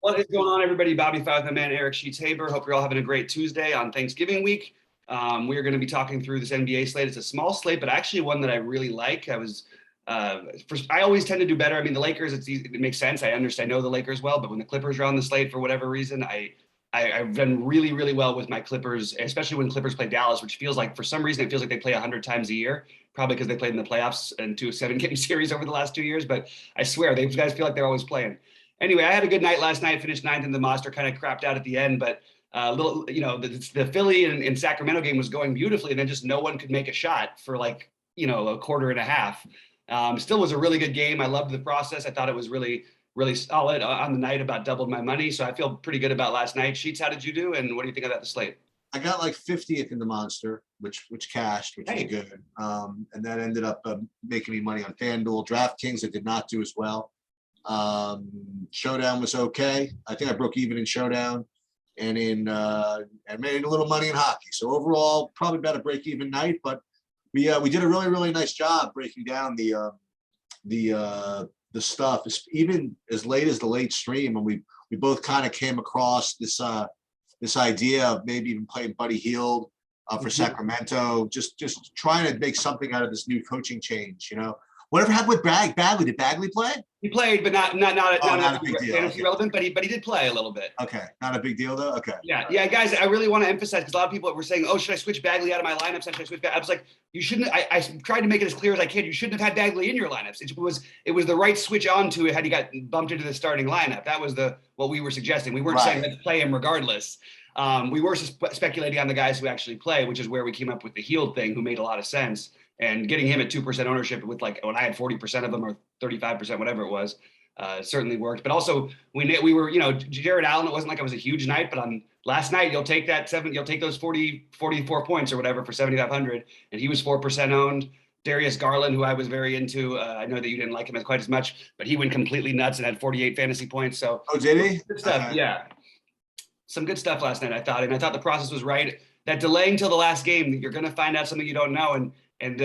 What is going on, everybody? BobbyFi with my man Eric Sheets-Haber. Hope you're all having a great Tuesday on Thanksgiving week. We are going to be talking through this NBA slate. It's a small slate, but actually one that I really like. I always tend to do better. I mean, the Lakers, it makes sense. I know the Lakers well, but when the Clippers are on the slate for whatever reason, I've done really, really well with my Clippers, especially when Clippers play Dallas, which feels like, for some reason, it feels like they play 100 times a year, probably because they played in the playoffs and 2 7-game series over the last 2 years. But I swear, these guys feel like they're always playing. Anyway, I had a good night last night, finished 9th in the monster, kind of crapped out at the end, but the Philly and Sacramento game was going beautifully, and then just no one could make a shot for a quarter and a half. Still was a really good game. I loved the process. I thought it was really, really solid on the night, about doubled my money. So I feel pretty good about last night. Sheets, how did you do? And what do you think about the slate? I got like 50th in the monster, which cashed, which is good. And that ended up making me money on FanDuel. DraftKings, I did not do as well. Showdown was okay. I think I broke even in Showdown, and I made a little money in hockey. So overall, probably about a break even night, but we did a really, really nice job breaking down the stuff, even as late as the late stream. And we both kind of came across this idea of maybe even playing Buddy Hield for Sacramento, just trying to make something out of this new coaching change, Whatever happened with Bagley? Did Bagley play? He played, but not a big deal. Fantasy relevant, but he did play a little bit. Okay, not a big deal though. Okay. Yeah, guys. I really want to emphasize, because a lot of people were saying, "Oh, should I switch Bagley out of my lineups? Should I switch Bagley?" I was like, "You shouldn't." I tried to make it as clear as I can. You shouldn't have had Bagley in your lineups. It was the right switch on to it had he got bumped into the starting lineup. That was what we were suggesting. We weren't saying let's play him regardless. We were speculating on the guys who actually play, which is where we came up with the Hield thing, who made a lot of sense. And getting him at 2% ownership with when I had 40% of them, or 35%, whatever it was, certainly worked. But also we were, Jared Allen, it wasn't like it was a huge night, but on last night, you'll take those 44 points or whatever for 7,500. And he was 4% owned. Darius Garland, who I was very into, I know that you didn't like him quite as much, but he went completely nuts and had 48 fantasy points. So did he? Good stuff. Yeah. Some good stuff last night, I thought. And I thought the process was right. That delaying till the last game, you're going to find out something you don't know. And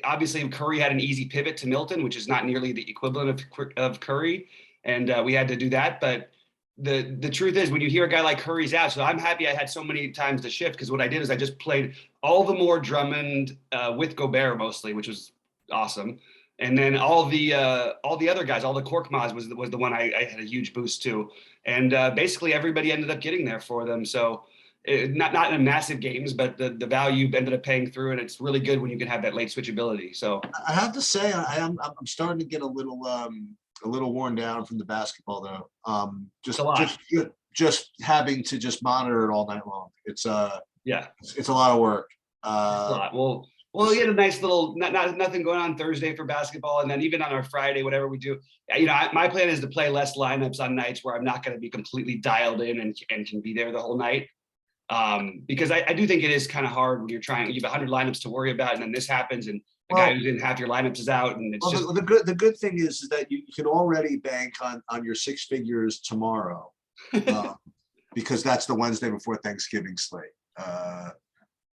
obviously Curry had an easy pivot to Milton, which is not nearly the equivalent of Curry. And we had to do that. But the truth is, when you hear a guy like Curry's out, so I'm happy I had so many times to shift, because what I did is I just played all the more Drummond with Gobert mostly, which was awesome. And then all the other guys, all the Korkmaz was the one I had a huge boost to. And basically everybody ended up getting there for them. So not in massive games, but the value ended up paying through, and it's really good when you can have that late switchability. So I have to say, I'm starting to get a little worn down from the basketball though. Just having to just monitor it all night long. It's a lot of work. It's a lot. Well, we had a nice little nothing going on Thursday for basketball, and then even on our Friday, whatever we do, my plan is to play less lineups on nights where I'm not going to be completely dialed in and can be there the whole night. Because I do think it is kind of hard when you have 100 lineups to worry about, and then this happens, and the guy who's in half your lineups is out, and it's just the good thing is that you can already bank on your 6 figures tomorrow, because that's the Wednesday before Thanksgiving slate.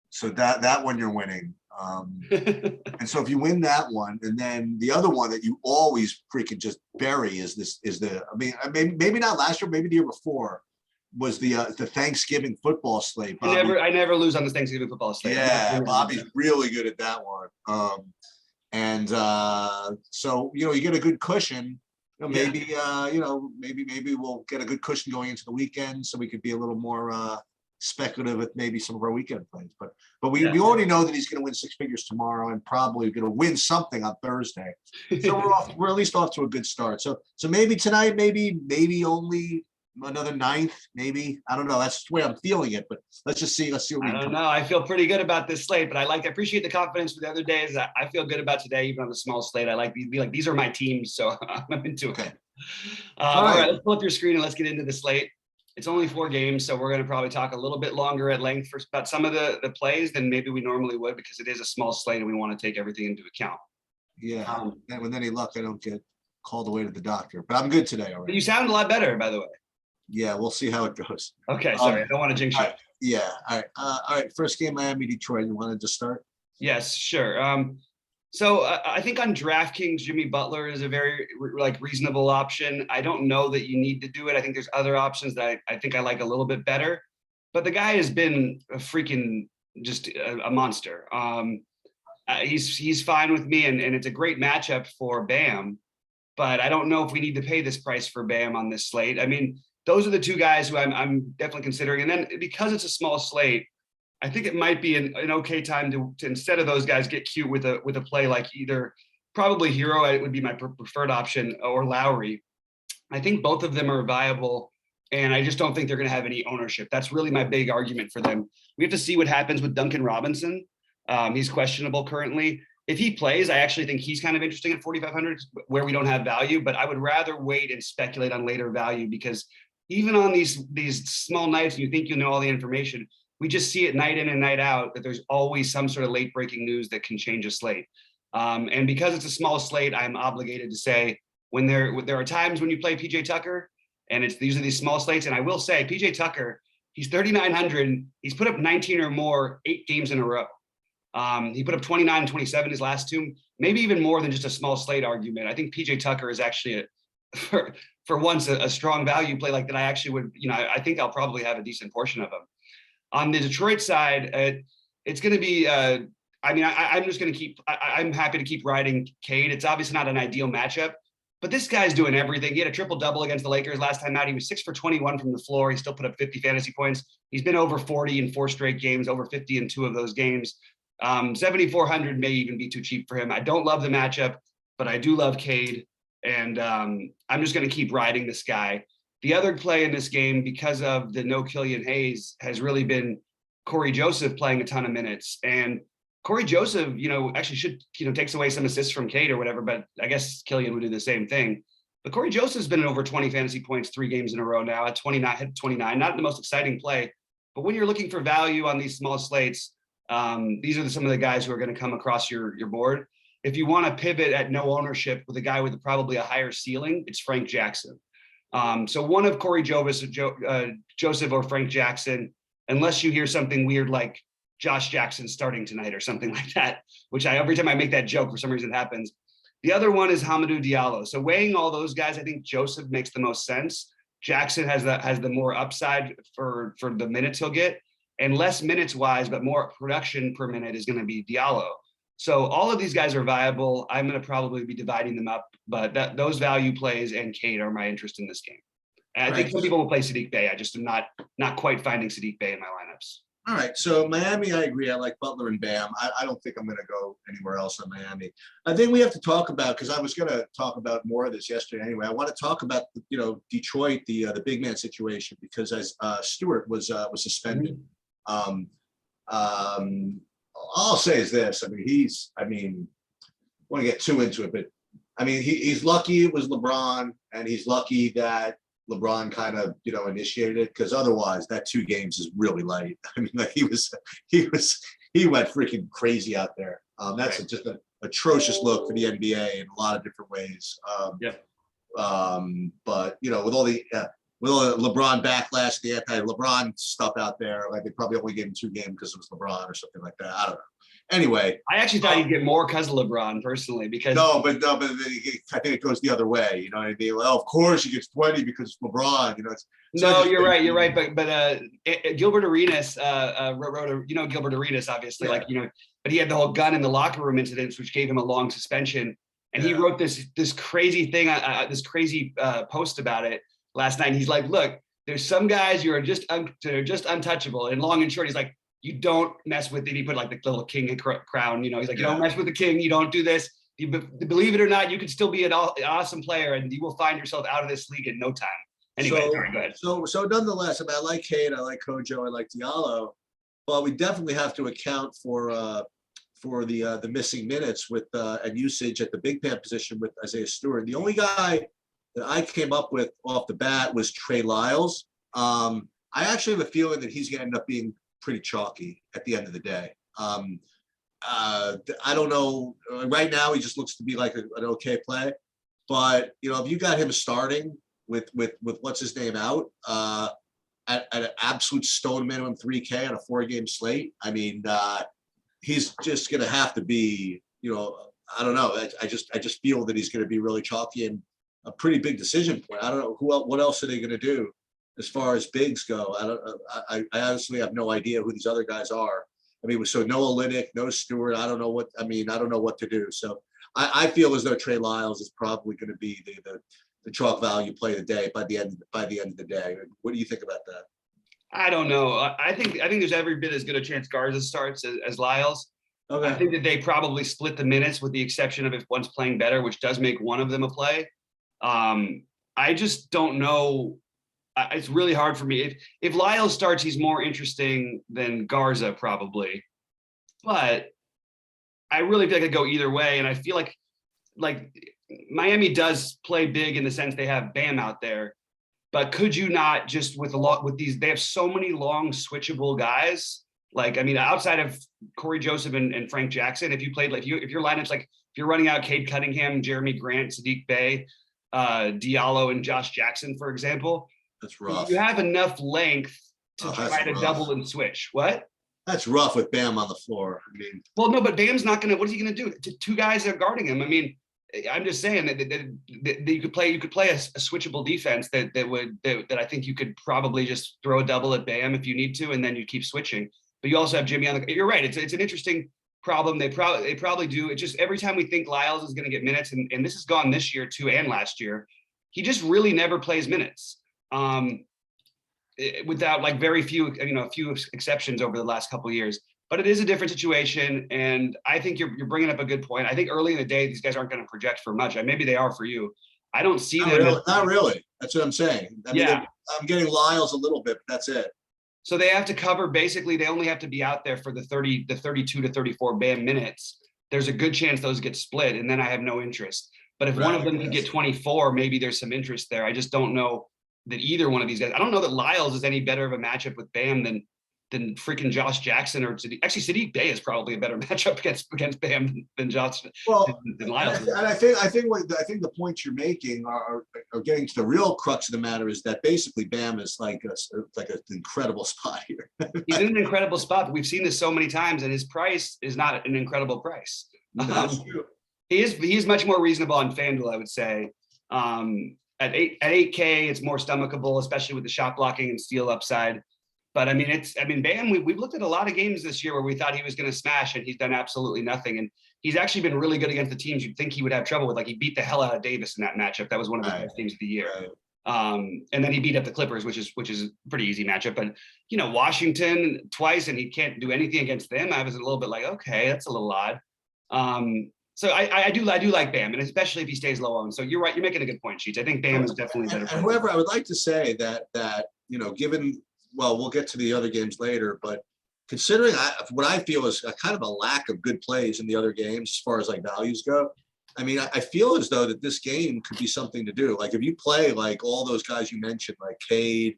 So that one you're winning. And so if you win that one, and then the other one that you always freaking just bury is maybe not last year, maybe the year before, was the Thanksgiving football slate. I never lose on the Thanksgiving football slate. Yeah, Bobby's really good at that one. So you get a good cushion. Maybe we'll get a good cushion going into the weekend, so we could be a little more speculative with maybe some of our weekend plays. But we already know that he's going to win 6 figures tomorrow, and probably going to win something on Thursday. So we're at least off to a good start. So maybe tonight, maybe only another 9th, maybe. I don't know. That's the way I'm feeling it, but let's see what we I don't know. I feel pretty good about this slate, but I appreciate the confidence for the other days. I feel good about today, even on the small slate. I like to be like, these are my teams, so I'm into it. All right, let's pull up your screen and let's get into the slate. It's only 4 games, so we're going to probably talk a little bit longer at length about some of the plays than maybe we normally would, because it is a small slate and we want to take everything into account. Yeah, and with any luck, I don't get called away to the doctor, but I'm good today already. You sound a lot better, by the way. Yeah, we'll see how it goes. Okay, sorry, I don't want to jinx you. Yeah, all right. First game, Miami, Detroit. You wanted to start? Yes, sure. So I think on DraftKings, Jimmy Butler is a very reasonable option. I don't know that you need to do it. I think there's other options that I think I like a little bit better. But the guy has been a freaking just a monster. He's fine with me, and it's a great matchup for Bam. But I don't know if we need to pay this price for Bam on this slate. I mean, those are the two guys who I'm definitely considering. And then because it's a small slate, I think it might be an okay time to instead of those guys get cute with a play like either probably Hero, it would be my preferred option, or Lowry. I think both of them are viable, and I just don't think they're going to have any ownership. That's really my big argument for them. We have to see what happens with Duncan Robinson. He's questionable currently. If he plays, I actually think he's kind of interesting at 4,500 where we don't have value, but I would rather wait and speculate on later value, because even on these small nights, you think you know all the information, we just see it night in and night out that there's always some sort of late breaking news that can change a slate. And because it's a small slate, I'm obligated to say when there are times when you play PJ Tucker, and these are these small slates. And I will say PJ Tucker, he's 3,900. He's put up 19 or more 8 games in a row. He put up 29 and 27 his last two, maybe even more than just a small slate argument. I think PJ Tucker is actually for once a strong value play like that. I actually would, I think I'll probably have a decent portion of him. On the Detroit side, it's going to be, I'm just going to I'm happy to keep riding Cade. It's obviously not an ideal matchup, but this guy's doing everything. He had a triple-double against the Lakers last time out. He was 6 for 21 from the floor. He still put up 50 fantasy points. He's been over 40 in 4 straight games, over 50 in 2 of those games. 7,400 may even be too cheap for him. I don't love the matchup, but I do love Cade, and I'm just going to keep riding this guy. The other play in this game, because of the no Killian Hayes, has really been Corey Joseph playing a ton of minutes. And Corey Joseph, actually takes away some assists from Cade or whatever, but I guess Killian would do the same thing. But Corey Joseph's been in over 20 fantasy points 3 games in a row now at 29, hit 29, not the most exciting play. But when you're looking for value on these small slates, these are some of the guys who are going to come across your board. If you want to pivot at no ownership with a guy with probably a higher ceiling, it's Frank Jackson. So one of Corey Joseph or Frank Jackson, unless you hear something weird like Josh Jackson starting tonight or something like that, which every time I make that joke, for some reason it happens. The other one is Hamidou Diallo. So weighing all those guys, I think Joseph makes the most sense. Jackson has the more upside for the minutes he'll get, and less minutes wise, but more production per minute is going to be Diallo. So all of these guys are viable. I'm going to probably be dividing them up, but those value plays and Cade are my interest in this game. And I think some people will play Saddiq Bey. I just am not quite finding Saddiq Bey in my lineups. All right. So Miami, I agree. I like Butler and Bam. I don't think I'm going to go anywhere else on Miami. I think we have to talk about, because I was going to talk about more of this yesterday anyway. I want to talk about, Detroit, the big man situation, because as Stewart was suspended. All I'll say is this. I want to get too into it, but he's lucky it was LeBron, and he's lucky that LeBron kind of, initiated it, because otherwise that 2 games is really light. He went freaking crazy out there. That's right. Just an atrocious look for the NBA in a lot of different ways. But with all the LeBron backlash, the anti-LeBron stuff out there, like they probably only gave him 2 games because it was LeBron or something like that. I don't know. Anyway, I actually thought he'd get more because of LeBron personally, because but I think it goes the other way. Well, of course he gets 20 because it's LeBron. You're right. But Gilbert Arenas wrote Gilbert Arenas, obviously, but he had the whole gun in the locker room incidents, which gave him a long suspension. And he wrote this crazy thing, this crazy post about it last night. And he's like, look, there's some guys you are just untouchable. And long and short, he's like, you don't mess with it. He put like the little king crown, he's like, you don't mess with the king. You don't do this. Believe it or not, you could still be an awesome player, and you will find yourself out of this league in no time. Anyway, sorry, go ahead. So nonetheless, I like Cade, I like Kojo, I like Diallo, but we definitely have to account for the missing minutes with and usage at the big man position with Isaiah Stewart. The only guy that I came up with off the bat was Trey Lyles. I actually have a feeling that he's going to end up being pretty chalky at the end of the day. I don't know. Right now, he just looks to be like an okay play. But if you got him starting with what's his name out at an absolute stone minimum 3K on a 4-game slate, he's just going to have to be I don't know. I just feel that he's going to be really chalky and a pretty big decision point. I don't know what else are they going to do as far as bigs go. I honestly have no idea who these other guys are. I mean, so no Olynyk, no Stewart. I don't know what to do. So I feel as though Trey Lyles is probably going to be the chalk value play of the day by the end of the day. What do you think about that? I don't know. I think there's every bit as good a chance Garza starts as Lyles. Okay. I think that they probably split the minutes with the exception of if one's playing better, which does make one of them a play. I just don't know. It's really hard for me. If Lyles starts, he's more interesting than Garza probably. But I really feel like I go either way. And I feel like Miami does play big in the sense they have Bam out there. But could you not just with these, they have so many long switchable guys. Like, I mean, outside of Corey Joseph and Frank Jackson, if your lineup's like, if you're running out Cade Cunningham, Jeremy Grant, Sadiq Bey, Diallo, and Josh Jackson, for example, that's rough. You have enough length to try to double and switch. What? That's rough with Bam on the floor. I mean, well, no, but Bam's not gonna. What is he gonna do? Two guys are guarding him. I mean, I'm just saying that you could play a switchable defense that I think you could probably just throw a double at Bam if you need to, and then you keep switching. But you also have Jimmy on the. You're right. It's an interesting problem. They probably do. It just every time we think Lyles is going to get minutes, and this has gone this year too and last year, he just really never plays minutes. Without like very few, a few exceptions over the last couple of years. But it is a different situation, and I think you're bringing up a good point. I think early in the day, these guys aren't going to project for much. Maybe they are for you. I don't see them. Not really. That's what I'm saying. I mean, I'm getting Lyles a little bit, but that's it. So they have to cover. Basically, they only have to be out there for the 32 to 34 Bam minutes. There's a good chance those get split, and then I have no interest. But if one of them can get 24, maybe there's some interest there. I just don't know that either one of these guys. I don't know that Lyles is any better of a matchup with Bam than freaking Josh Jackson or Sadiq. Actually, Sadiq Bey is probably a better matchup against Bam than Josh than Lyles. And I think the points you're making are getting to the real crux of the matter is that basically Bam is like an incredible spot here. He's in an incredible spot, but we've seen this so many times, and his price is not an incredible price. He is much more reasonable on FanDuel, I would say. At 8K, it's more stomachable, especially with the shot blocking and steal upside. But I mean, Bam, we've looked at a lot of games this year where we thought he was going to smash, and he's done absolutely nothing. And he's actually been really good against the teams you'd think he would have trouble with. Like he beat the hell out of Davis in that matchup. That was one of the best games of the year. And then he beat up the Clippers, which is a pretty easy matchup. But Washington twice, and he can't do anything against them. I was a little bit like, okay, that's a little odd. So I do like Bam, and especially if he stays low owned. So you're right. You're making a good point, Sheets. I think Bam is definitely better. And however, I would like to say that given, well, we'll get to the other games later, but considering what I feel is a kind of a lack of good plays in the other games as far as like values go, I mean, I feel as though that this game could be something to do. Like if you play like all those guys you mentioned, like Cade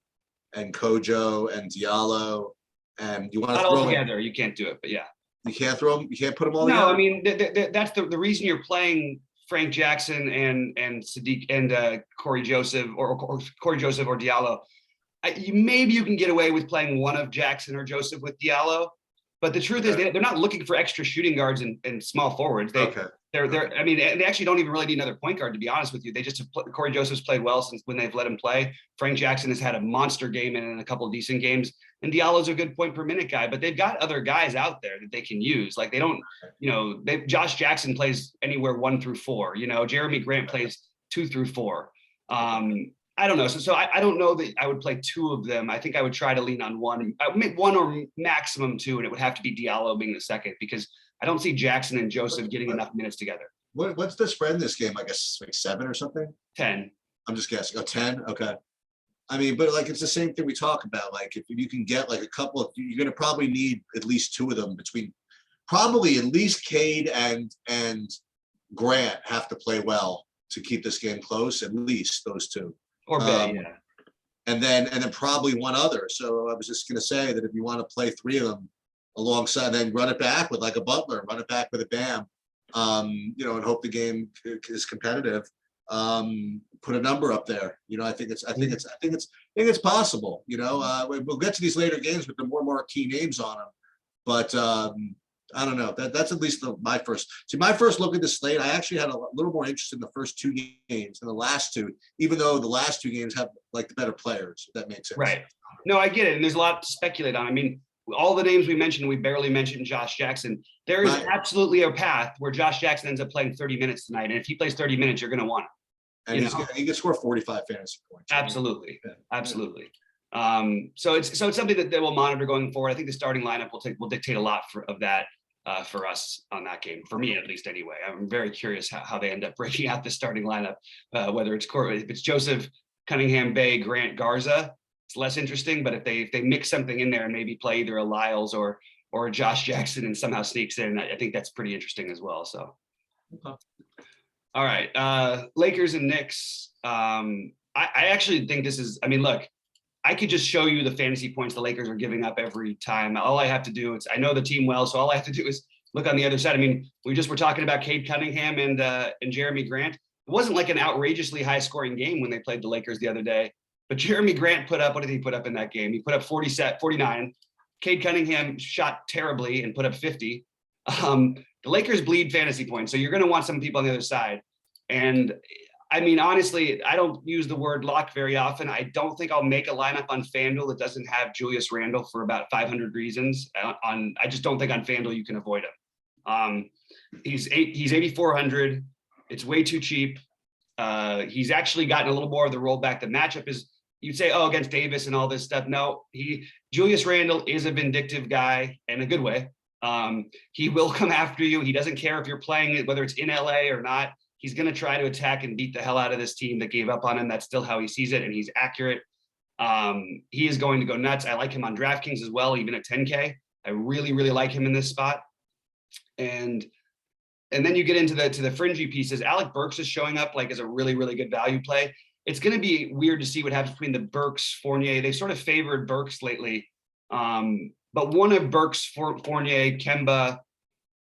and Kojo and Diallo, and you want to throw all together, you can't do it, but yeah. You can't throw them. You can't put them all together. No, I mean that's the reason you're playing Frank Jackson and Sadiq and Corey Joseph or Corey Joseph or Diallo. Maybe you can get away with playing one of Jackson or Joseph with Diallo, but the truth is they're not looking for extra shooting guards and small forwards. I mean, they actually don't even really need another point guard, to be honest with you. They just Corey Joseph's played well since when they've let him play. Frank Jackson has had a monster game and a couple of decent games, and Diallo's a good point per minute guy. But they've got other guys out there that they can use. Like they don't, Josh Jackson plays anywhere 1 through 4. Jeremy Grant plays 2 through 4. I don't know. So I don't know that I would play 2 of them. I think I would try to lean on one. I would make 1 or maximum 2, and it would have to be Diallo being the second because I don't see Jackson and Joseph getting enough minutes together. What's the spread in this game? I guess like 7 or something? 10. I'm just guessing. 10? Okay. I mean, but like it's the same thing we talk about. Like if you can get like a couple of, you're going to probably need at least 2 of them between, probably at least Cade and Grant have to play well to keep this game close. At least those 2. Or Bay, yeah. And then probably one other. So I was just going to say that if you want to play 3 of them alongside, then run it back with like a Butler, run it back with a Bam, and hope the game is competitive. Put a number up there. I think it's possible. We'll get to these later games with the more marquee names on them, but I don't know. That's at least my first look at the slate. I actually had a little more interest in the first two games than the last two, even though the last two games have like the better players. If that makes sense. Right. No, I get it. And there's a lot to speculate on. I mean, all the names we mentioned, we barely mentioned Josh Jackson. There is absolutely a path where Josh Jackson ends up playing 30 minutes tonight. And if he plays 30 minutes, you're going to want him. And he can score 45 fantasy points. Absolutely. Yeah. Absolutely. So it's something that we'll monitor going forward. I think the starting lineup will dictate a lot of that for us on that game, for me at least anyway. I'm very curious how they end up breaking out the starting lineup, whether if it's Joseph, Cunningham, Bay, Grant, Garza, it's less interesting. But if they mix something in there and maybe play either a Lyles or a Josh Jackson and somehow sneaks in, I think that's pretty interesting as well. So, okay. All right, Lakers and Knicks. I actually think this is. I mean, look, I could just show you the fantasy points the Lakers are giving up every time. All I have to do is I know the team well, so all I have to do is look on the other side. I mean, we were talking about Cade Cunningham and Jeremy Grant. It wasn't like an outrageously high scoring game when they played the Lakers the other day, but Jeremy Grant put up, what did he put up in that game? He put up 49. Cade Cunningham shot terribly and put up 50. The Lakers bleed fantasy points, so you're going to want some people on the other side. And I mean, honestly, I don't use the word lock very often. I don't think I'll make a lineup on FanDuel that doesn't have Julius Randle for about 500 reasons. I just don't think on FanDuel you can avoid him. He's 8,400. It's way too cheap. He's actually gotten a little more of the rollback. The matchup is, you'd say, oh, against Davis and all this stuff. No, Julius Randle is a vindictive guy in a good way. He will come after you. He doesn't care if you're playing it, whether it's in LA or not. He's going to try to attack and beat the hell out of this team that gave up on him. That's still how he sees it, and he's accurate. He is going to go nuts. I like him on DraftKings as well, even at 10K. I really, really like him in this spot. And then you get into the fringy pieces. Alec Burks is showing up like as a really, really good value play. It's going to be weird to see what happens between the Burks, Fournier. They sort of favored Burks lately. But one of Burks, Fournier, Kemba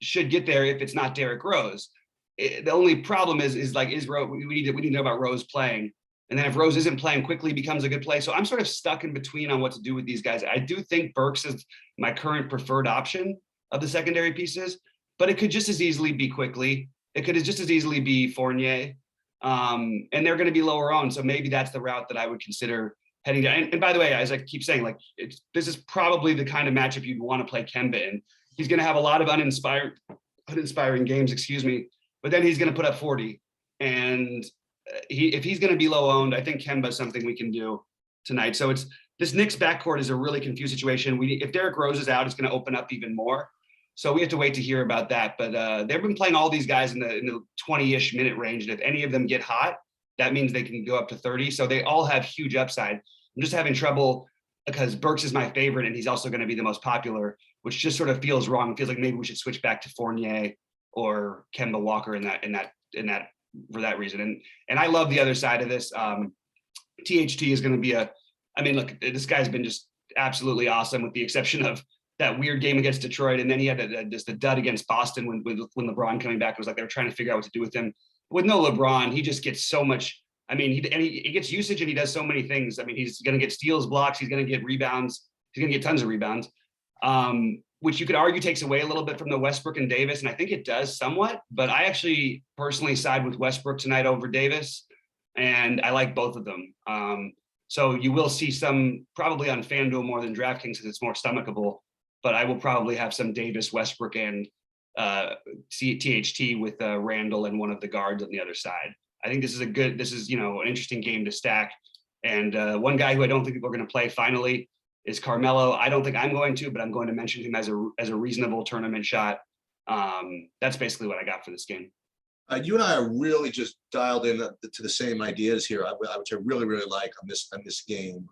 should get there if it's not Derrick Rose. The only problem is Rose, we need to know about Rose playing. And then if Rose isn't playing quickly, becomes a good play. So I'm sort of stuck in between on what to do with these guys. I do think Burks is my current preferred option of the secondary pieces, but it could just as easily be quickly. It could just as easily be Fournier. And they're going to be lower owned. So maybe that's the route that I would consider heading down. And by the way, as I keep saying, like this is probably the kind of matchup you'd want to play Kemba in. He's going to have a lot of uninspiring games, but then he's going to put up 40. And if he's going to be low owned, I think Kemba is something we can do tonight. So this Knicks backcourt is a really confused situation. If Derrick Rose is out, it's going to open up even more. So we have to wait to hear about that. But they've been playing all these guys in the 20-ish minute range. And if any of them get hot, that means they can go up to 30. So they all have huge upside. I'm just having trouble because Burks is my favorite and he's also going to be the most popular, which just sort of feels wrong. It feels like maybe we should switch back to Fournier or Kemba Walker in that for that reason. And I love the other side of this. THT is going to be look, this guy's been just absolutely awesome with the exception of that weird game against Detroit. And then he had just a dud against Boston when LeBron coming back. It was like they were trying to figure out what to do with him. With no LeBron, he just gets so much. He gets usage and he does so many things. He's going to get steals, blocks. He's going to get rebounds. He's going to get tons of rebounds, which you could argue takes away a little bit from the Westbrook and Davis. And I think it does somewhat, but I actually personally side with Westbrook tonight over Davis. And I like both of them. So you will see some probably on FanDuel more than DraftKings because it's more stomachable, but I will probably have some Davis, Westbrook, and THT with Randall and one of the guards on the other side. I think this is an interesting game to stack. And one guy who I don't think people are going to play finally is Carmelo. I don't think I'm going to, but I'm going to mention him as a reasonable tournament shot. That's basically what I got for this game. You and I are really just dialed in to the same ideas here, which I really, really like on this game.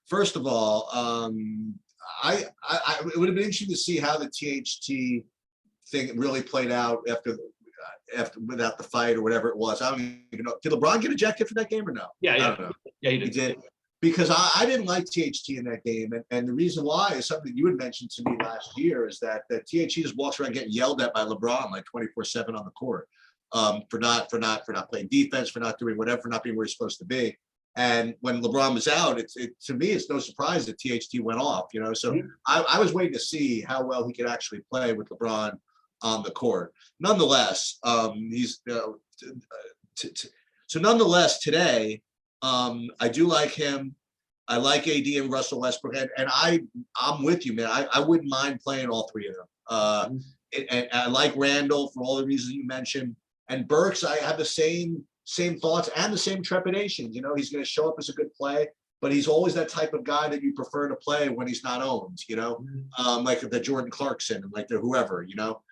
First of all, it would have been interesting to see how the THT thing really played out after without the fight or whatever it was. I don't even know. Did LeBron get ejected for that game or no? Yeah, I don't know. Yeah, he did. Because I didn't like THT in that game, and the reason why is something you had mentioned to me last year is that THT just walks around getting yelled at by LeBron like 24/7 on the court for not playing defense, for not doing whatever, for not being where he's supposed to be. And when LeBron was out, to me, it's no surprise that THT went off, you know. So I was waiting to see how well he could actually play with LeBron on the court. Nonetheless, so nonetheless, today, I do like him. I like AD and Russell Westbrook, and I'm with you, man. I wouldn't mind playing all three of them. And I like Randle for all the reasons you mentioned. And Burks, I have the same thoughts and the same trepidations. You know, he's going to show up as a good play, but he's always that type of guy that you prefer to play when he's not owned, you know, like the Jordan Clarkson and like the whoever, you know.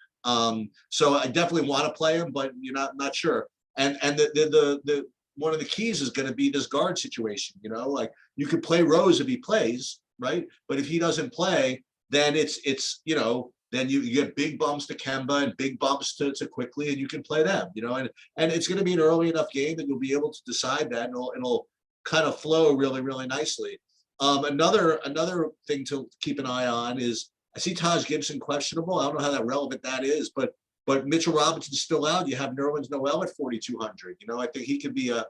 So I definitely want to play him, but you're not sure. And the one of the keys is going to be this guard situation, you know, like you could play Rose if he plays, right? But if he doesn't play, then it's you know, then you get big bumps to Kemba and big bumps to Quickly, and you can play them, you know, and it's going to be an early enough game that you'll be able to decide that, and it'll kind of flow really, really nicely. Another thing to keep an eye on is I see Taj Gibson questionable. I don't know how that relevant that is, but Mitchell Robinson's still out. You have Nerlens Noel at 4,200. You know, I think he could be a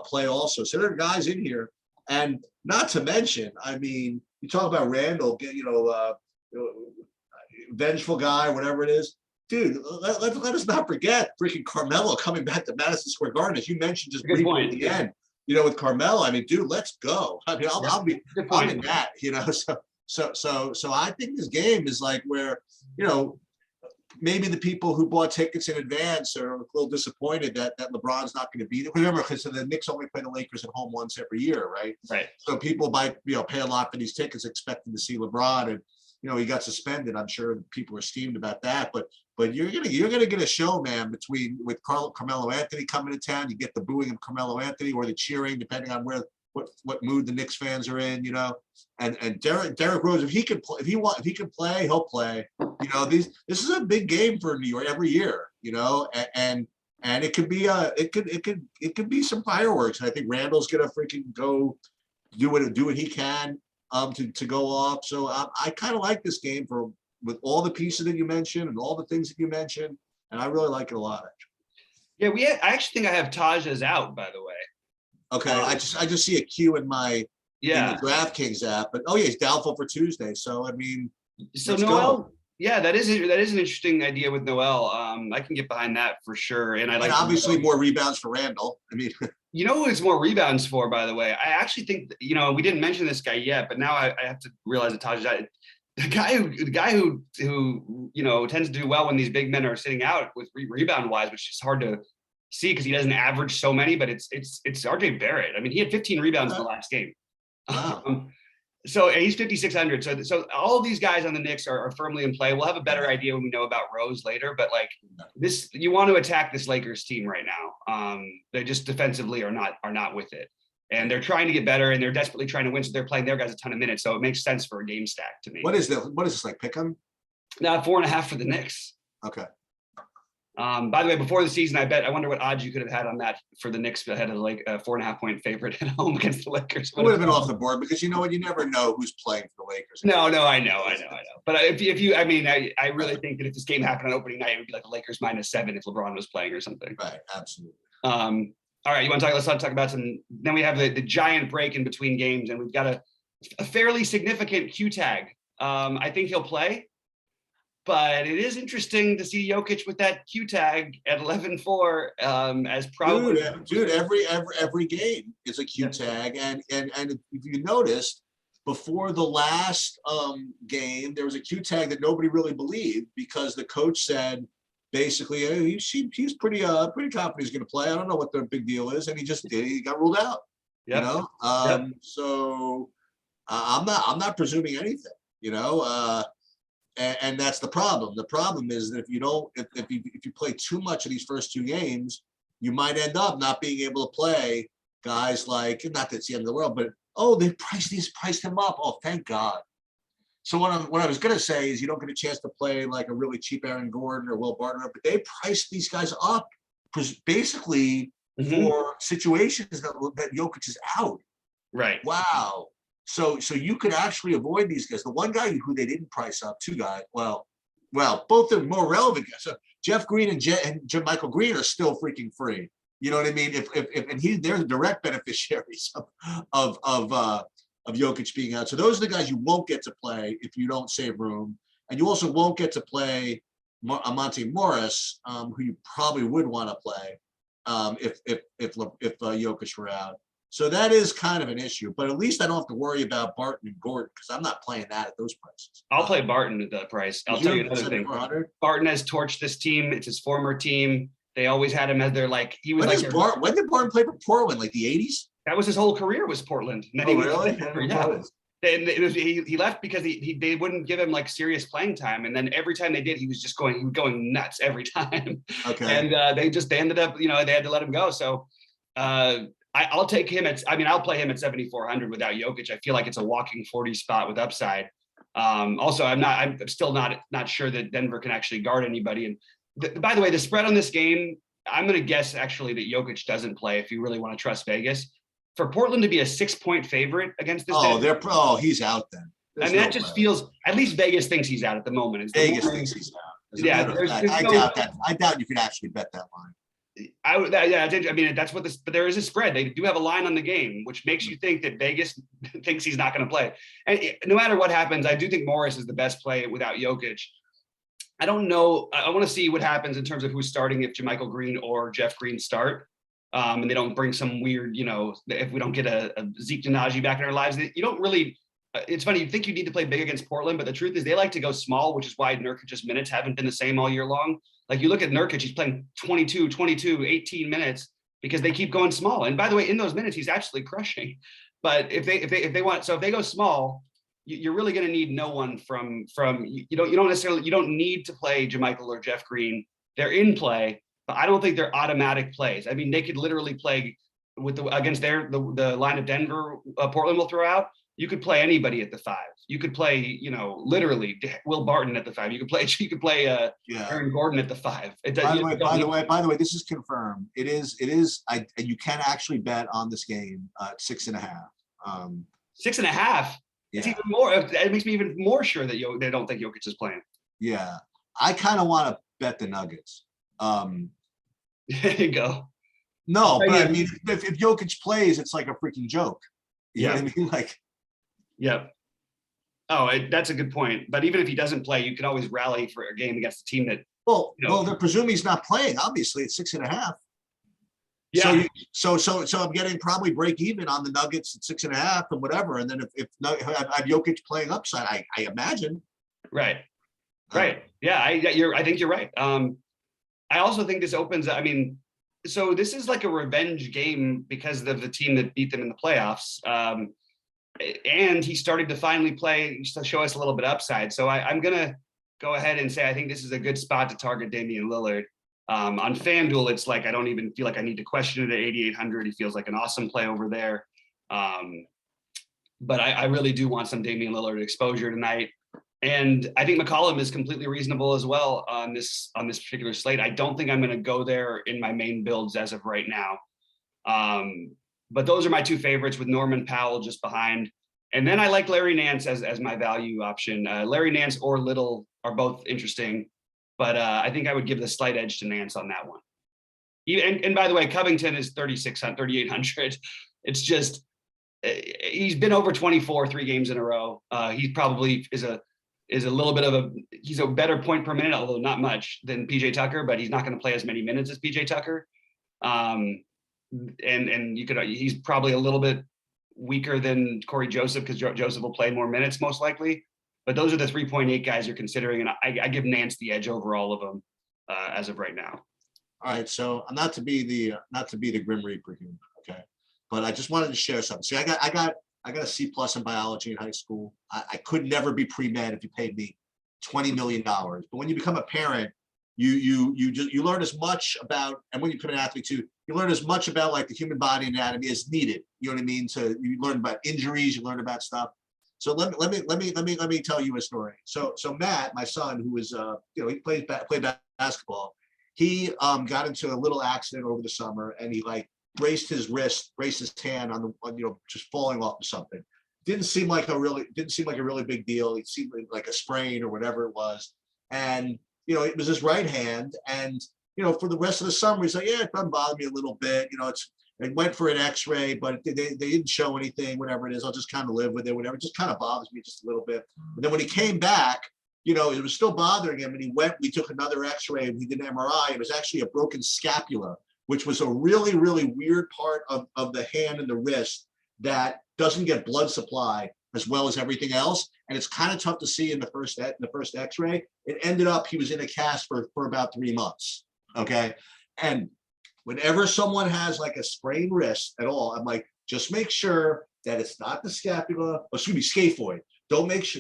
play also. So there are guys in here, and not to mention, I mean, you talk about Randle, vengeful guy, whatever it is, dude. Let us not forget freaking Carmelo coming back to Madison Square Garden, as you mentioned just briefly at the end. You know, with Carmelo, I mean, dude, let's go. I mean, I'm in that. You know, so I think this game is like where, you know, maybe the people who bought tickets in advance are a little disappointed that LeBron's not going to be there. Remember, because the Knicks only play the Lakers at home once every year, right? Right. So people might, you know, pay a lot for these tickets expecting to see LeBron, and you know he got suspended. I'm sure people are steamed about that, but you're gonna get a show, man, with Carmelo Anthony coming to town. You get the booing of Carmelo Anthony or the cheering, depending on what mood the Knicks fans are in, you know, and Derrick Rose, if he can play, he'll play. You know, this is a big game for New York every year, you know, and it could be it could be some fireworks. And I think Randall's gonna freaking go do what he can to go off. So I kind of like this game with all the pieces that you mentioned and all the things that you mentioned, and I really like it a lot. Actually. Yeah, I actually think I have Taj as out, by the way. Okay, I just see a queue in my in the DraftKings app, but he's doubtful for Tuesday. So I mean, so Noel, that is an interesting idea with Noel. I can get behind that for sure, and obviously more rebounds for Randall. I mean, you know who it's more rebounds for, by the way. I actually think you know we didn't mention this guy yet, but now I have to realize that Taj is out. The guy who you know tends to do well when these big men are sitting out with rebound wise, which is hard to see because he doesn't average so many, but it's RJ Barrett. I mean, he had 15 rebounds in the last game. Wow. So he's 5,600. So all of these guys on the Knicks are firmly in play. We'll have a better idea when we know about Rose later, but like this, you want to attack this Lakers team right now. They just defensively are not with it. And they're trying to get better and they're desperately trying to win. So they're playing their guys a ton of minutes. So it makes sense for a game stack to me. What is this like, pick 'em? 4.5 for the Knicks. Okay. By the way, before the season, I wonder what odds you could have had on that for the Knicks ahead of like a 4.5 point favorite at home against the Lakers. It would have been off the board because you know what, you never know who's playing for the Lakers. No, I know. But if you, I mean, I really think that if this game happened on opening night, it would be like the Lakers -7 if LeBron was playing or something. Right, absolutely. All right, let's talk about some. Then we have the giant break in between games, and we've got a fairly significant Q tag. I think he'll play. But it is interesting to see Jokic with that Q tag at 11-4 as probably. Dude, every game is a Q tag, and if you noticed, before the last game, there was a Q tag that nobody really believed because the coach said basically he's pretty confident he's going to play. I don't know what the big deal is, and he just did. He got ruled out. Yep. You know, so I'm not presuming anything. You know. And that's the problem. The problem is that if you play too much of these first two games, you might end up not being able to play guys like, not that it's the end of the world, but they priced him up. Oh, thank God. So what I was gonna say is you don't get a chance to play like a really cheap Aaron Gordon or Will Barton, but they priced these guys up basically for situations that Jokic is out. Right. Wow. So you could actually avoid these guys. The one guy who they didn't price up, two guys, well, both are more relevant guys. So Jeff Green and Michael Green are still freaking free. You know what I mean? If and they're the direct beneficiaries of Jokic being out. So those are the guys you won't get to play if you don't save room, and you also won't get to play Monte Morris, who you probably would want to play if Jokic were out. So that is kind of an issue, but at least I don't have to worry about Barton and Gordon because I'm not playing that at those prices. I'll play Barton at that price. I'll tell you another thing. Barton has torched this team. It's his former team. They always had him as their he was when did Barton play for Portland? Like the 80s? That was his whole career was Portland. And then really? Yeah. And he left because they wouldn't give him like serious playing time, and then every time they did, he was going nuts every time. Okay. And they ended up, they had to let him go. So I'll take him I'll play him at 7,400 without Jokic. I feel like it's a walking 40 spot with upside. Also, I'm still not sure that Denver can actually guard anybody. And by the way, the spread on this game, I'm going to guess actually that Jokic doesn't play if you really want to trust Vegas. For Portland to be a 6-point favorite against this, he's out then. That just feels, at least Vegas thinks he's out at the moment. Vegas thinks he's out. I doubt you could actually bet that line. That's what but there is a spread. They do have a line on the game, which makes you think that Vegas thinks he's not going to play. And no matter what happens, I do think Morris is the best play without Jokic. I don't know. I want to see what happens in terms of who's starting if JaMychal Green or Jeff Green start. And they don't bring some weird, if we don't get a Zeke Nnaji back in our lives, you don't really, it's funny, you think you need to play big against Portland, but the truth is they like to go small, which is why Nurkic's minutes haven't been the same all year long. Like you look at Nurkic, he's playing 22, 18 minutes because they keep going small. And by the way, in those minutes, he's absolutely crushing. But if they go small, you're really going to need no one from you don't need to play JaMychal or Jeff Green. They're in play. I don't think they're automatic plays. I mean, they could literally play against the line of Denver, Portland will throw out. You could play anybody at the 5. You could play, literally Will Barton at the 5. You could play Aaron Gordon at the 5. By the way, this is confirmed. It is. You can actually bet on this game at 6.5. 6.5. Yeah. It's even more. It makes me even more sure that they don't think Jokic is playing. Yeah, I kind of want to bet the Nuggets. There you go. No, but I mean, if Jokic plays, it's like a freaking joke. You know what I mean? Like, yeah. Oh, that's a good point. But even if he doesn't play, you can always rally for a game against a team that. Well, they're presuming he's not playing. Obviously, it's 6.5. Yeah. So I'm getting probably break even on the Nuggets at 6.5 and whatever. And then if I have Jokic playing upside, I imagine. Right. Right. Yeah. I think you're right. I also think this opens. So this is like a revenge game because of the team that beat them in the playoffs. And he started to finally play to show us a little bit upside. So I'm gonna go ahead and say I think this is a good spot to target Damian Lillard. On FanDuel, it's like I don't even feel like I need to question it at 8,800. He feels like an awesome play over there. But I really do want some Damian Lillard exposure tonight. And I think McCollum is completely reasonable as well on this particular slate. I don't think I'm going to go there in my main builds as of right now. But those are my two favorites with Norman Powell just behind. And then I like Larry Nance as my value option. Larry Nance or Little are both interesting, but I think I would give the slight edge to Nance on that one. And by the way, Covington is 3,800. It's just, he's been over 24 3 games in a row. He probably is a little bit he's a better point per minute, although not much, than PJ Tucker, but he's not going to play as many minutes as PJ Tucker. And he's probably a little bit weaker than Corey Joseph because Joseph will play more minutes most likely. But those are the 3.8 guys you're considering, and I give Nance the edge over all of them as of right now. All right, so I'm not to be the Grim Reaper here, okay, but I just wanted to share something. See, I got a C+ in biology in high school. I could never be pre-med if you paid me $20 million. But when you become a parent, you learn as much about, and when you become an athlete too, you learn as much about like the human body anatomy as needed. You know what I mean? So you learn about injuries, you learn about stuff. So let me tell you a story. So Matt, my son, who is he played basketball. He got into a little accident over the summer, and he like braced his hand on just falling off of something. Didn't seem like a really big deal. It seemed like a sprain or whatever it was. And it was his right hand, and for the rest of the summer, he's like, yeah, it doesn't bother me a little bit. It went for an X-ray, but they didn't show anything, whatever it is. I'll just kind of live with it, whatever. It just kind of bothers me just a little bit. But then when he came back, it was still bothering him. And we took another X-ray, and we did an MRI. It was actually a broken scapula, which was a really, really weird part of the hand and the wrist that doesn't get blood supply as well as everything else. And it's kind of tough to see in the first X-ray. It ended up, he was in a cast for about 3 months. Okay. And whenever someone has like a sprained wrist at all, I'm like, just make sure that it's not the scapula, scaphoid.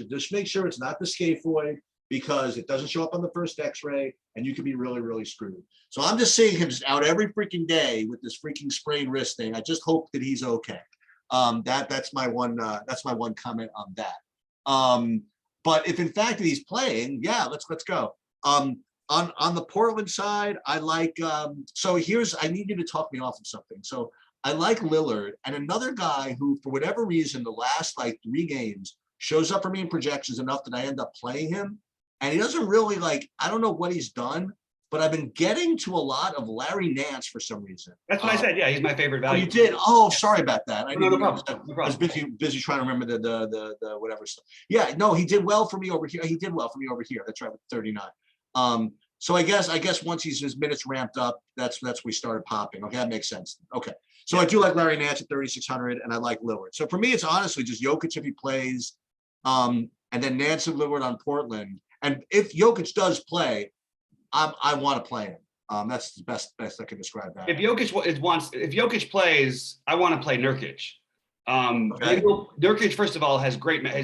Just make sure it's not the scaphoid, because it doesn't show up on the first X-ray and you could be really, really screwed. So I'm just seeing him just out every freaking day with this freaking sprained wrist thing. I just hope that he's okay. That's my one comment on that. But if in fact that he's playing, yeah, let's go. On the Portland side, I like, I need you to talk me off of something. So I like Lillard, and another guy who, for whatever reason, the last 3 games shows up for me in projections enough that I end up playing him. And he doesn't really I don't know what he's done, but I've been getting to a lot of Larry Nance for some reason. That's what I said. Yeah, he's my favorite value. Oh, you did? Oh, sorry about that. No problem. I was busy trying to remember the whatever stuff. Yeah, no, he did well for me over here. That's right, with 39. So I guess once his minutes ramped up, that's we started popping. Okay, that makes sense. Okay. So I do like Larry Nance at 3,600, and I like Lillard. So for me, it's honestly just Jokic if he plays, and then Nance and Lillard on Portland. And if Jokic does play, I want to play him. That's the best I can describe that. If Jokic plays, I want to play Nurkic. Okay. Nurkic, first of all, has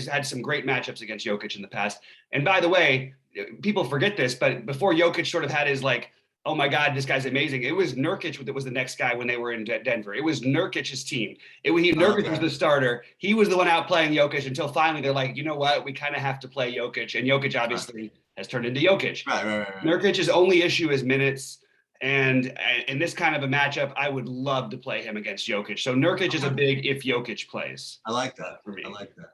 had some great matchups against Jokic in the past. And by the way, people forget this, but before Jokic sort of had his oh my God, this guy's amazing, it was Nurkic that was the next guy when they were in Denver. It was Nurkic's team. Nurkic was the starter. He was the one out playing Jokic until finally they're like, you know what? We kind of have to play Jokic. And Jokic obviously has turned into Jokic. Right. Nurkic's only issue is minutes. And in this kind of a matchup, I would love to play him against Jokic. So Nurkic is a big if Jokic plays. I like that. For me. I like that.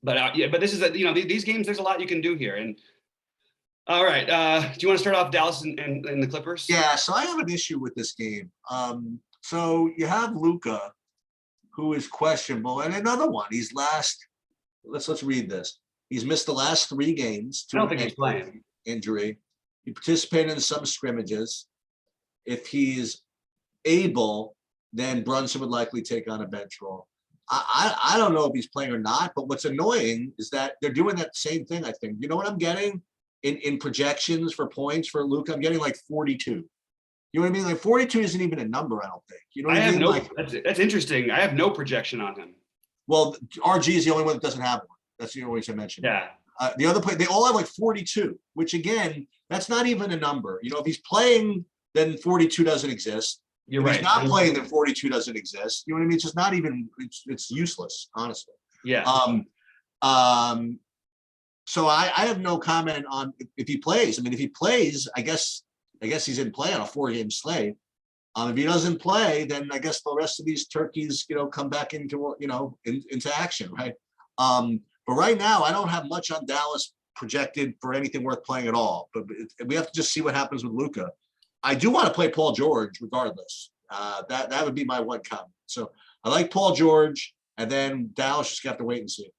But this is these games. There's a lot you can do here. And all right, do you want to start off Dallas and the Clippers? Yeah. So I have an issue with this game. So you have Luka, who is questionable, and another one. He's let's read this. He's missed the last 3 games. I don't think he's playing. Injury. He participated in some scrimmages. If he's able, then Brunson would likely take on a bench role. I don't know if he's playing or not, but what's annoying is that they're doing that same thing, I think. You know what I'm getting in projections for points for Luka? I'm getting 42. You know what I mean? 42 isn't even a number, I don't think. You know what I mean? That's interesting. I have no projection on him. Well, RG is the only one that doesn't have one. That's the only one I mentioned. Yeah. The other play, they all have 42, which again, that's not even a number. If he's playing, then 42 doesn't exist. You're if right. He's not playing, then 42 doesn't exist. You know what I mean? It's just not even. It's useless, honestly. Yeah. So I have no comment on if he plays. I mean, if he plays, I guess he's in play on a 4-game slate. If he doesn't play, then I guess the rest of these turkeys, come back into into action, right? But right now, I don't have much on Dallas projected for anything worth playing at all. But we have to just see what happens with Luka. I do want to play Paul George regardless. That would be my one comment. So I like Paul George, and then Dallas just have to wait and see.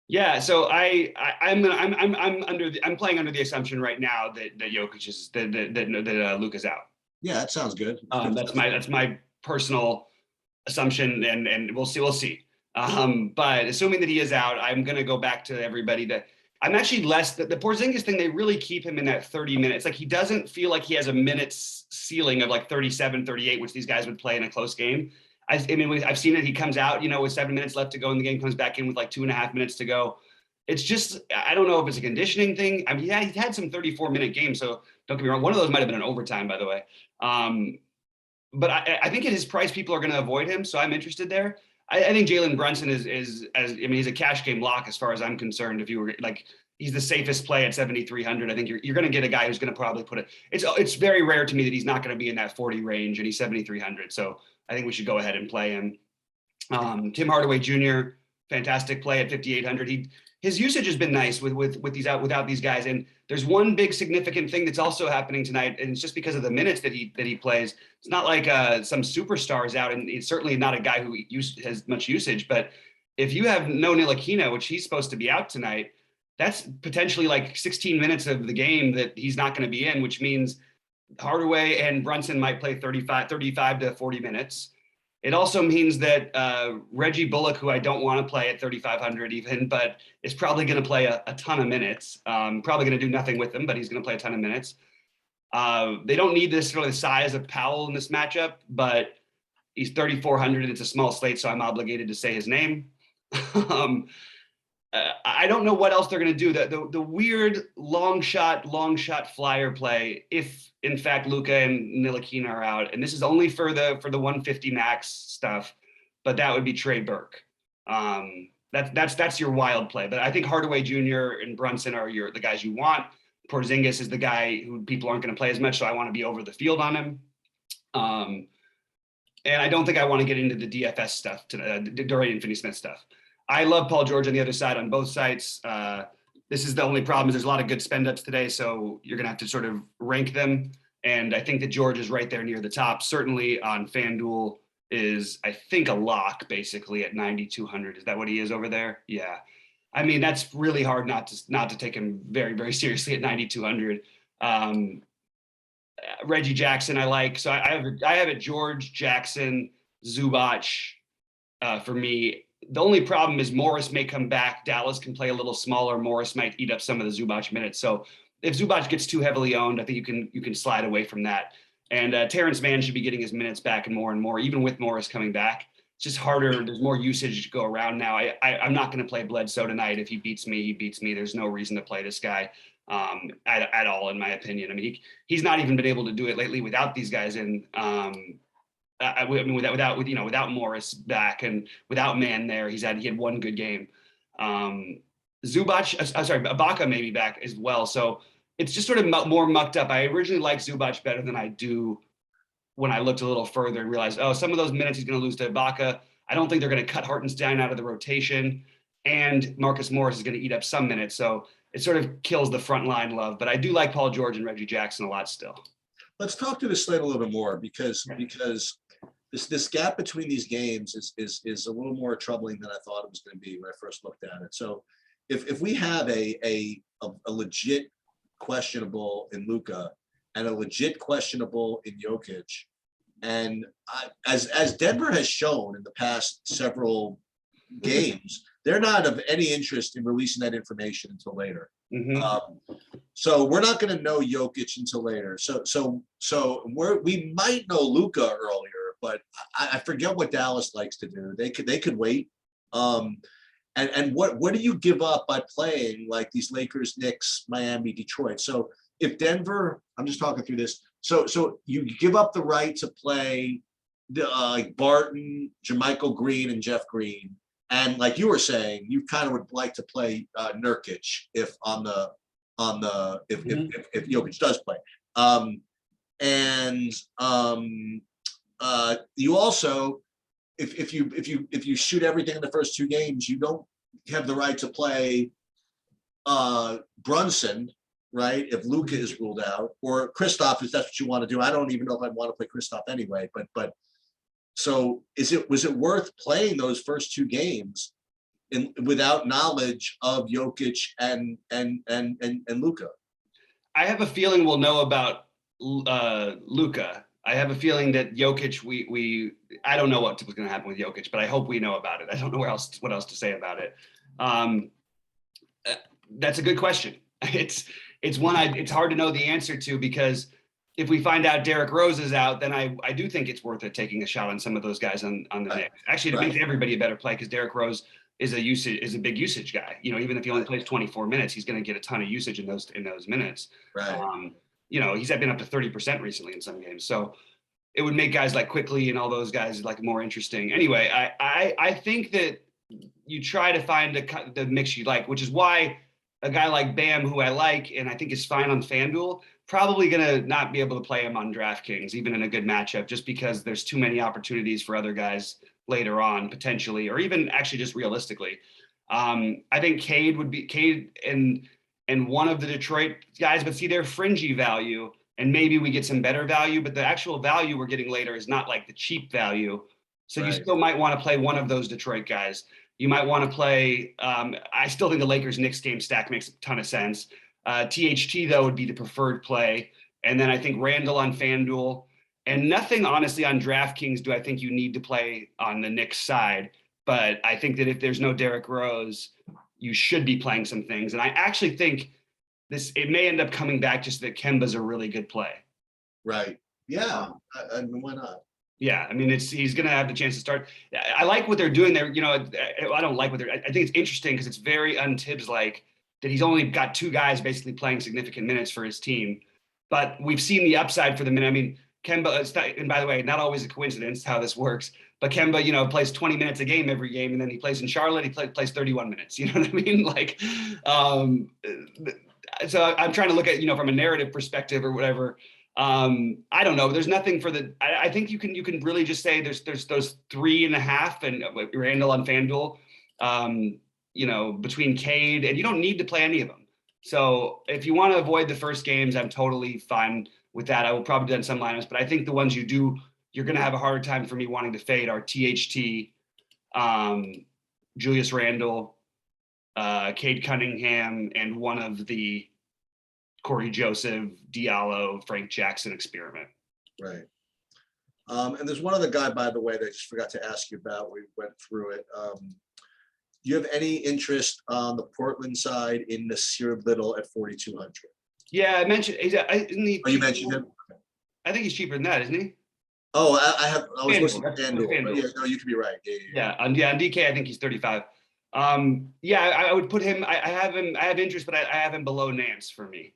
Yeah, so I'm playing under the assumption right now that Jokic is that Luka's out. Yeah, that sounds good. That's my personal assumption, and we'll see. But assuming that he is out, I'm going to go back to everybody that I'm actually the Porzingis thing. They really keep him in that 30 minutes. He doesn't feel like he has a minutes ceiling of 37, 38, which these guys would play in a close game. I've seen it. He comes out, with 7 minutes left to go in the game, comes back in with 2.5 minutes to go. It's just, I don't know if it's a conditioning thing. I mean, yeah, he's had some 34-minute games, so don't get me wrong. One of those might have been an overtime, by the way. But I think at his price, people are going to avoid him, so I'm interested there. I think Jalen Brunson he's a cash game lock as far as I'm concerned. If you were he's the safest play at 7,300. I think you're going to get a guy who's going to probably put it. It's very rare to me that he's not going to be in that 40 range, and he's 7,300. So I think we should go ahead and play him. Tim Hardaway Jr. fantastic play at 5,800. His usage has been nice without these guys. And there's one big significant thing that's also happening tonight, and it's just because of the minutes that he plays. It's not like some superstars out, and he's certainly not a guy who has much usage. But if you have no Ntilikina, which he's supposed to be out tonight, that's potentially like 16 minutes of the game that he's not going to be in, which means Hardaway and Brunson might play 35 to 40 minutes. It also means that Reggie Bullock, who I don't want to play at 3,500 even, but is probably going to play a ton of minutes. Probably going to do nothing with them, but he's going to play a ton of minutes. They don't need this really the size of Powell in this matchup, but he's 3,400 and it's a small slate, so I'm obligated to say his name. I don't know what else they're going to do. The weird long shot flyer play, if in fact Luka and Ntilikina are out, and this is only for the 150 max stuff, but that would be Trey Burke. That's your wild play. But I think Hardaway Jr. and Brunson are the guys you want. Porzingis is the guy who people aren't going to play as much, so I want to be over the field on him. And I don't think I want to get into the DFS stuff, Dorian Finney-Smith stuff. I love Paul George on the other side, on both sites. This is the only problem is there's a lot of good spend ups today, so you're going to have to sort of rank them. And I think that George is right there near the top. Certainly on FanDuel is, I think, a lock basically at 9,200. Is that what he is over there? Yeah. I mean, that's really hard not to take him very, very seriously at 9,200. Reggie Jackson I like. So I have it George, Jackson, Zubac for me. The only problem is Morris may come back. Dallas can play a little smaller. Morris might eat up some of the Zubac minutes. So if Zubac gets too heavily owned, I think you can slide away from that. And Terrence Mann should be getting his minutes back and more, even with Morris coming back. It's just harder. There's more usage to go around now. I'm not going to play Bledsoe tonight. If he beats me, he beats me. There's no reason to play this guy at all, in my opinion. I mean, he's not even been able to do it lately without these guys in. Without Morris back and without Mann there, he had one good game. Ibaka maybe back as well. So it's just sort of more mucked up. I originally liked Zubac better than I do when I looked a little further and realized, some of those minutes he's going to lose to Ibaka. I don't think they're going to cut Hartenstein out of the rotation, and Marcus Morris is going to eat up some minutes. So it sort of kills the front line love. But I do like Paul George and Reggie Jackson a lot still. Let's talk to the slate a little bit more because this gap between these games is a little more troubling than I thought it was going to be when I first looked at it. So if we have a legit questionable in Luka and a legit questionable in Jokic, and as Denver has shown in the past several games, they're not of any interest in releasing that information until later. Mm-hmm. So we're not going to know Jokic until later. So we might know Luka earlier, but I forget what Dallas likes to do. They could wait. And what do you give up by playing like these Lakers, Knicks, Miami, Detroit? So if Denver, I'm just talking through this. So you give up the right to play like Barton, Jermichael Green, and Jeff Green. And like you were saying, you kind of would like to play Nurkic if Jokic does play. You also, if you shoot everything in the first two games, you don't have the right to play Brunson, right? If Luka is ruled out, or Kristaps, if that's what you want to do. I don't even know if I'd want to play Kristaps anyway, but. So was it worth playing those first two games without knowledge of Jokic and Luka? I have a feeling we'll know about Luka. I have a feeling that Jokic, I don't know what's going to happen with Jokic, but I hope we know about it. I don't know what else to say about it. That's a good question. It's one it's hard to know the answer to, because if we find out Derrick Rose is out, then I do think it's worth it taking a shot on some of those guys on the Knicks. Actually, it makes everybody a better play, because Derrick Rose is a big usage guy. Even if he only plays 24 minutes, he's going to get a ton of usage in those minutes. Right. He's been up to 30% recently in some games. So it would make guys like Quickly and all those guys like more interesting. Anyway, I think that you try to find the mix you like, which is why a guy like Bam, who I like and I think is fine on FanDuel, probably going to not be able to play him on DraftKings, even in a good matchup, just because there's too many opportunities for other guys later on potentially, or even actually just realistically. I think Cade and one of the Detroit guys, but see, they're fringy value, and maybe we get some better value, but the actual value we're getting later is not like the cheap value. So you still might want to play one of those Detroit guys. You might want to play, I still think the Lakers-Knicks game stack makes a ton of sense. THT, though, would be the preferred play. And then I think Randle on FanDuel. And nothing, honestly, on DraftKings do I think you need to play on the Knicks side. But I think that if there's no Derrick Rose, you should be playing some things. And I actually think it may end up coming back just that Kemba's a really good play. Right. Yeah. I mean, why not? Yeah, I mean, he's going to have the chance to start. I like what they're doing there. You know, I don't like what I think it's interesting because it's very un-Tibbs-like that he's only got two guys basically playing significant minutes for his team. But we've seen the upside for the minute. I mean, Kemba, and by the way, not always a coincidence how this works, but Kemba, you know, plays 20 minutes a game every game, and then he plays in Charlotte, he plays 31 minutes. You know what I mean? Like, so I'm trying to look at, you know, from a narrative perspective or whatever. I don't know. There's nothing for I think you can really just say there's those 3.5 and Randle on FanDuel, you know, between Cade, and you don't need to play any of them. So if you want to avoid the first games, I'm totally fine with that. I will probably do that in some lineups, but I think the ones you're going to have a harder time for me wanting to fade are THT, Julius Randle, Cade Cunningham, and one of the Corey Joseph, Diallo, Frank Jackson experiment. Right. And there's one other guy, by the way, that I just forgot to ask you about. We went through it. Do you have any interest on the Portland side in Nasir Little at 4,200? Yeah, I mentioned. Isn't he? Oh, you mentioned him? I think he's cheaper than that, isn't he? Oh, I was listening to FanDuel. FanDuel. Yeah, no, you could be right. Yeah. On DK, I think he's 35. Yeah, I would put him. I have interest, but I have him below Nance for me.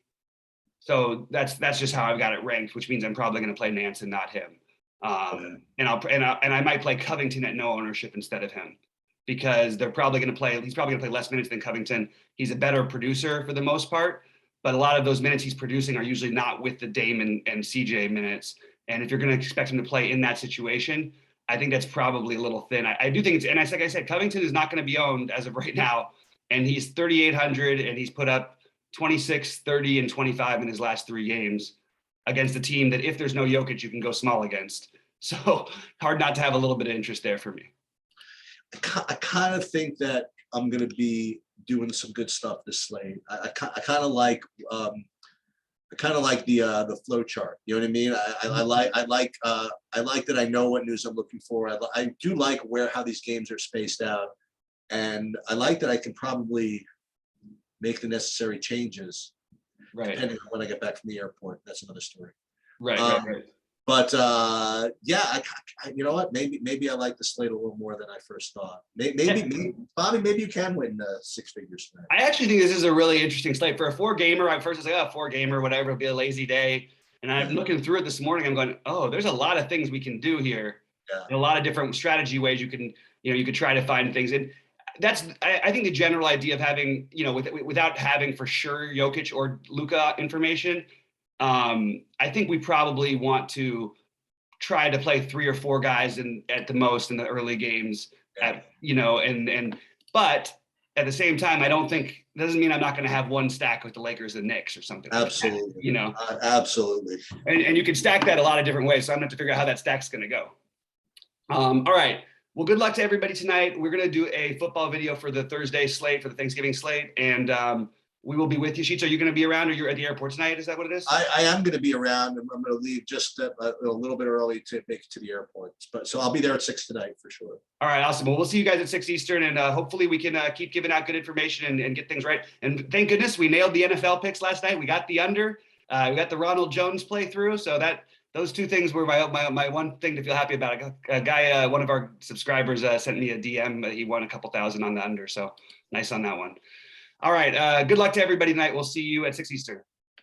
So that's just how I've got it ranked, which means I'm probably going to play Nance and not him. And I might play Covington at no ownership instead of him, because he's probably going to play less minutes than Covington. He's a better producer for the most part, but a lot of those minutes he's producing are usually not with the Dame and CJ minutes. And if you're going to expect him to play in that situation, I think that's probably a little thin. I do think like I said, Covington is not going to be owned as of right now. And he's 3,800 and he's put up 26, 30, and 25 in his last 3 games against a team that if there's no Jokic, you can go small against. So hard not to have a little bit of interest there for me. I kind of think that I'm going to be doing some good stuff this slate. I kind of like the flow chart. You know what I mean? I like that I know what news I'm looking for. I do like how these games are spaced out, and I like that I can probably make the necessary changes, depending on when I get back from the airport. That's another story. Right. But yeah, you know what? Maybe I like the slate a little more than I first thought. Maybe Bobby, maybe you can win 6 figures tonight. I actually think this is a really interesting slate for a 4-gamer. At first I was like, 4-gamer, whatever, it'll be a lazy day. And I'm looking through it this morning. I'm going, oh, there's a lot of things we can do here. Yeah. And a lot of different strategy ways you could try to find things. And that's, I think the general idea of having, without having for sure Jokic or Luka information, I think we probably want to try to play 3 or 4 guys at the most in the early games, but at the same time, I don't think doesn't mean I'm not going to have one stack with the Lakers and Knicks or something. Absolutely. Like that, absolutely. And you can stack that a lot of different ways. So I'm going to have to figure out how that stack's going to go. All right. Well, good luck to everybody tonight. We're going to do a football video for the Thursday slate, for the Thanksgiving slate. And we will be with you. Sheets, are you going to be around, or you're at the airport tonight? Is that what it is? I am going to be around. I'm going to leave just a little bit early to make it to the airport. So I'll be there at 6 tonight for sure. All right, awesome. Well, we'll see you guys at 6 Eastern, and hopefully we can keep giving out good information and get things right. And thank goodness we nailed the NFL picks last night. We got the under. We got the Ronald Jones playthrough. So those 2 things were my one thing to feel happy about. A guy, one of our subscribers sent me a DM. He won a couple thousand on the under. So nice on that one. All right. Good luck to everybody tonight. We'll see you at 6 Eastern.